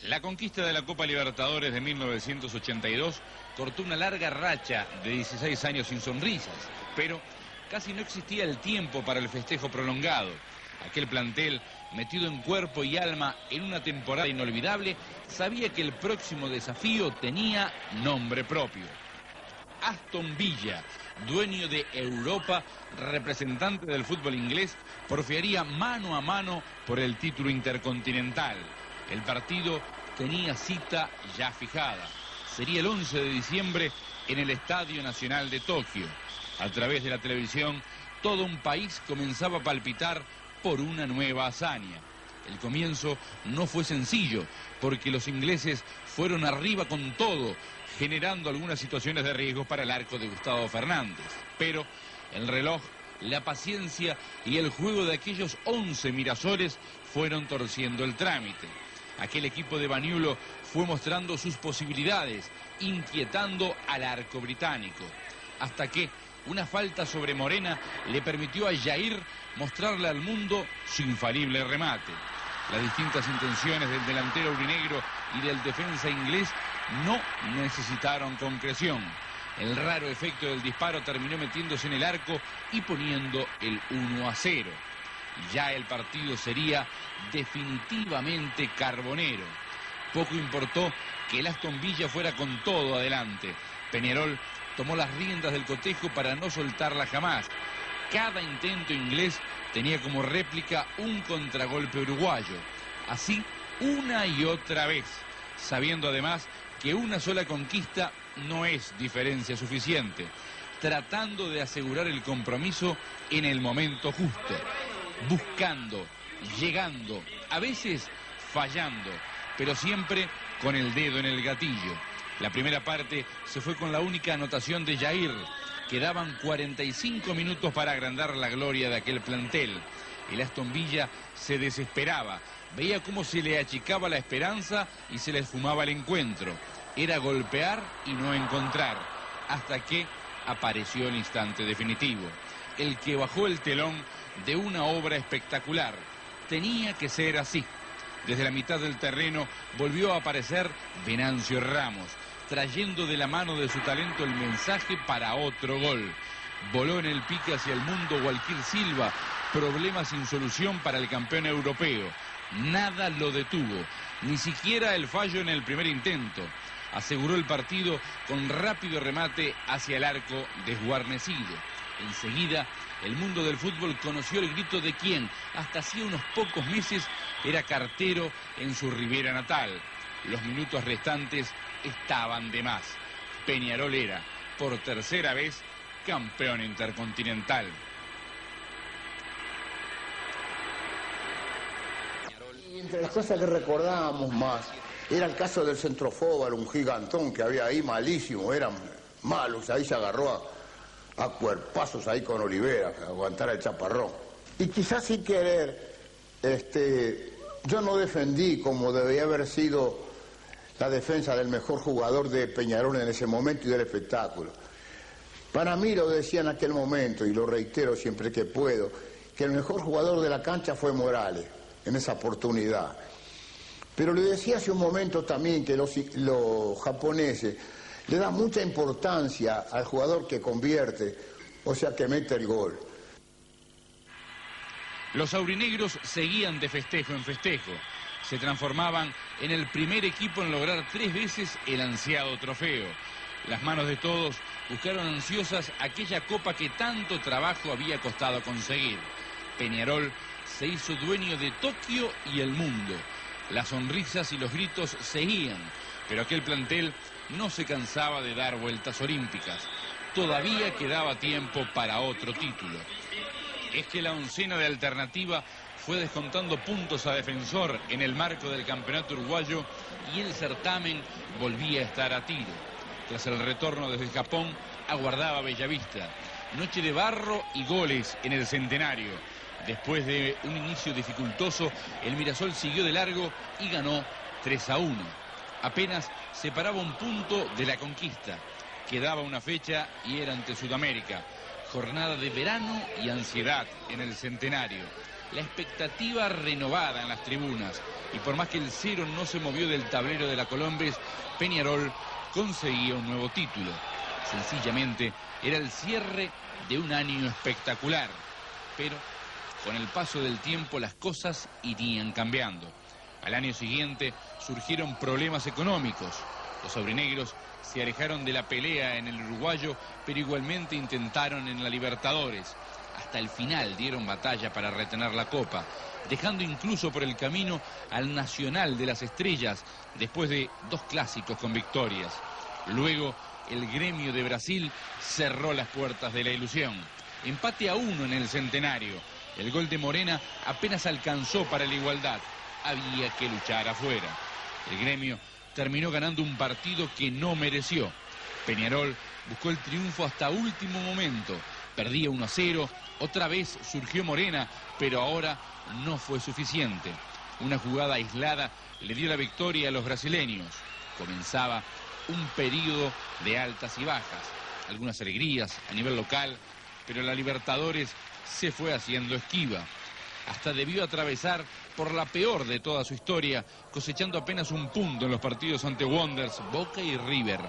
La conquista de la Copa Libertadores de 1982 cortó una larga racha de 16 años sin sonrisas, pero casi no existía el tiempo para el festejo prolongado. Aquel plantel, metido en cuerpo y alma en una temporada inolvidable, sabía que el próximo desafío tenía nombre propio. Aston Villa, dueño de Europa, representante del fútbol inglés, porfiaría mano a mano por el título intercontinental. El partido tenía cita ya fijada. Sería el 11 de diciembre en el Estadio Nacional de Tokio. A través de la televisión, todo un país comenzaba a palpitar por una nueva hazaña. El comienzo no fue sencillo, porque los ingleses fueron arriba con todo, generando algunas situaciones de riesgo para el arco de Gustavo Fernández. Pero el reloj, la paciencia y el juego de aquellos 11 Mirasoles fueron torciendo el trámite. Aquel equipo de Baniulo fue mostrando sus posibilidades, inquietando al arco británico, hasta que una falta sobre Morena le permitió a Jair mostrarle al mundo su infalible remate. Las distintas intenciones del delantero aurinegro y del defensa inglés no necesitaron concreción. El raro efecto del disparo terminó metiéndose en el arco y poniendo el 1-0. Ya el partido sería definitivamente carbonero. Poco importó que el Aston Villa fuera con todo adelante. Peñarol tomó las riendas del cotejo para no soltarla jamás. Cada intento inglés tenía como réplica un contragolpe uruguayo. Así, una y otra vez, sabiendo además que una sola conquista no es diferencia suficiente, tratando de asegurar el compromiso en el momento justo, buscando, llegando, a veces fallando, pero siempre con el dedo en el gatillo. La primera parte se fue con la única anotación de Jair. Quedaban 45 minutos para agrandar la gloria de aquel plantel. El Aston Villa se desesperaba, veía cómo se le achicaba la esperanza y se le esfumaba el encuentro. Era golpear y no encontrar, hasta que apareció el instante definitivo, el que bajó el telón de una obra espectacular. Tenía que ser así. Desde la mitad del terreno volvió a aparecer Venancio Ramos, trayendo de la mano de su talento el mensaje para otro gol. Voló en el pique hacia el mundo Walquir Silva, problema sin solución para el campeón europeo. Nada lo detuvo, ni siquiera el fallo en el primer intento. Aseguró el partido con rápido remate hacia el arco desguarnecido. Enseguida, el mundo del fútbol conoció el grito de quien, hasta hacía unos pocos meses, era cartero en su Ribera natal. Los minutos restantes estaban de más. Peñarol era, por tercera vez, campeón intercontinental. Y entre las cosas que recordábamos más, era el caso del Centrofóbal, un gigantón que había ahí malísimo, eran malos, ahí se agarró a cuerpazos ahí con Olivera, a aguantar el chaparrón. Y quizás sin querer, yo no defendí como debía haber sido la defensa del mejor jugador de Peñarol en ese momento y del espectáculo. Para mí, lo decía en aquel momento, y lo reitero siempre que puedo, que el mejor jugador de la cancha fue Morales, en esa oportunidad. Pero le decía hace un momento también que los japoneses le dan mucha importancia al jugador que convierte, o sea, que mete el gol. Los aurinegros seguían de festejo en festejo. Se transformaban en el primer equipo en lograr 3 veces el ansiado trofeo. Las manos de todos buscaron ansiosas aquella copa que tanto trabajo había costado conseguir. Peñarol se hizo dueño de Tokio y el mundo. Las sonrisas y los gritos seguían, pero aquel plantel no se cansaba de dar vueltas olímpicas. Todavía quedaba tiempo para otro título. Es que la oncena de Alternativa fue descontando puntos a Defensor en el marco del campeonato uruguayo y el certamen volvía a estar a tiro. Tras el retorno desde Japón, aguardaba Bellavista. Noche de barro y goles en el Centenario. Después de un inicio dificultoso, el Mirasol siguió de largo y ganó 3-1. Apenas separaba un punto de la conquista. Quedaba una fecha y era ante Sudamérica. Jornada de verano y ansiedad en el Centenario. la expectativa renovada en las tribunas. Y por más que el cero no se movió del tablero de la Colombes, Peñarol conseguía un nuevo título. Sencillamente era el cierre de un año espectacular. Pero con el paso del tiempo las cosas irían cambiando. Al año siguiente surgieron problemas económicos. Los aurinegros se alejaron de la pelea en el uruguayo, pero igualmente intentaron en la Libertadores. Hasta el final dieron batalla para retener la copa, dejando incluso por el camino al Nacional de las Estrellas, después de 2 clásicos con victorias. Luego, el Gremio de Brasil cerró las puertas de la ilusión. Empate a 1 en el Centenario. El gol de Morena apenas alcanzó para la igualdad. Había que luchar afuera. El Gremio terminó ganando un partido que no mereció. Peñarol buscó el triunfo hasta último momento. Perdía 1-0, otra vez surgió Morena, pero ahora no fue suficiente. Una jugada aislada le dio la victoria a los brasileños. Comenzaba un periodo de altas y bajas, algunas alegrías a nivel local, pero la Libertadores se fue haciendo esquiva. Hasta debió atravesar por la peor de toda su historia, cosechando apenas un punto en los partidos ante Wanderers, Boca y River.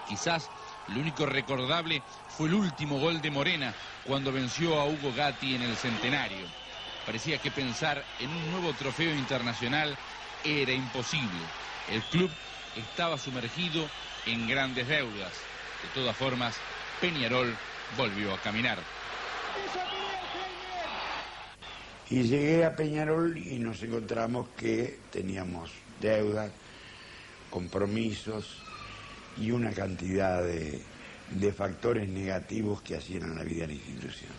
Quizás lo único recordable fue el último gol de Morena, cuando venció a Hugo Gatti en el Centenario. Parecía que pensar en un nuevo trofeo internacional era imposible. El club estaba sumergido en grandes deudas. De todas formas, Peñarol volvió a caminar. Y llegué a Peñarol y nos encontramos que teníamos deudas, compromisos y una cantidad de factores negativos que hacían a la vida de la institución.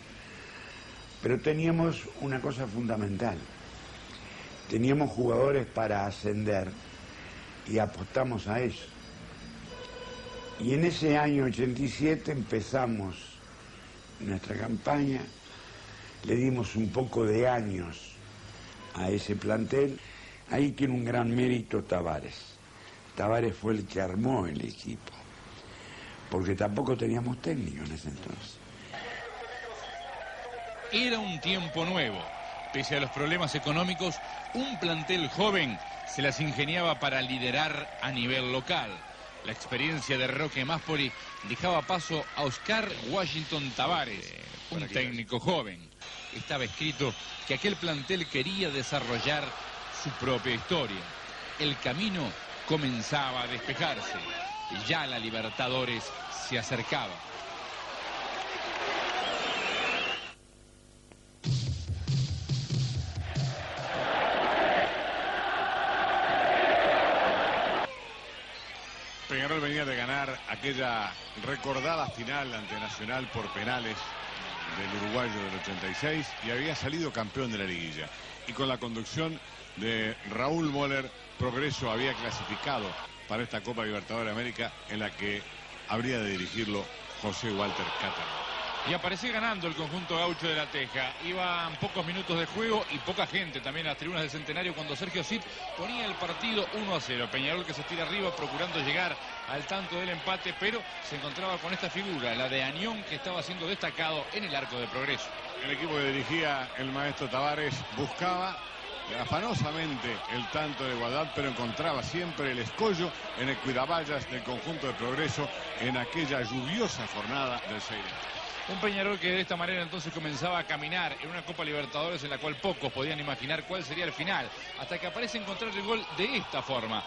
Pero teníamos una cosa fundamental. Teníamos jugadores para ascender y apostamos a eso. Y en ese año 87 empezamos nuestra campaña. Le dimos un poco de años a ese plantel. Ahí tiene un gran mérito Tavares. Tavares fue el que armó el equipo, porque tampoco teníamos técnico en ese entonces. Era un tiempo nuevo. Pese a los problemas económicos, un plantel joven se las ingeniaba para liderar a nivel local. La experiencia de Roque Máspoli dejaba paso a Oscar Washington Tavares, un técnico joven. Estaba escrito que aquel plantel quería desarrollar su propia historia. El camino comenzaba a despejarse. Ya la Libertadores se acercaba. Peñarol venía de ganar aquella recordada final ante Nacional por penales del uruguayo del 86 y había salido campeón de la liguilla. Y con la conducción de Raúl Moller, Progreso había clasificado para esta Copa Libertadores de América, en la que habría de dirigirlo José Walter Cattaneo. Y aparecía ganando el conjunto gaucho de La Teja. Iban pocos minutos de juego y poca gente también a las tribunas del Centenario cuando Sergio Cid ponía el partido 1-0. Peñarol que se tira arriba procurando llegar al tanto del empate, pero se encontraba con esta figura, la de Añón, que estaba siendo destacado en el arco de Progreso. El equipo que dirigía el maestro Tavares buscaba afanosamente el tanto de igualdad, pero encontraba siempre el escollo en el cuidaballas del conjunto de Progreso en aquella lluviosa jornada del 6 de mayo. Un Peñarol que de esta manera entonces comenzaba a caminar en una Copa Libertadores en la cual pocos podían imaginar cuál sería el final, hasta que aparece encontrar el gol de esta forma.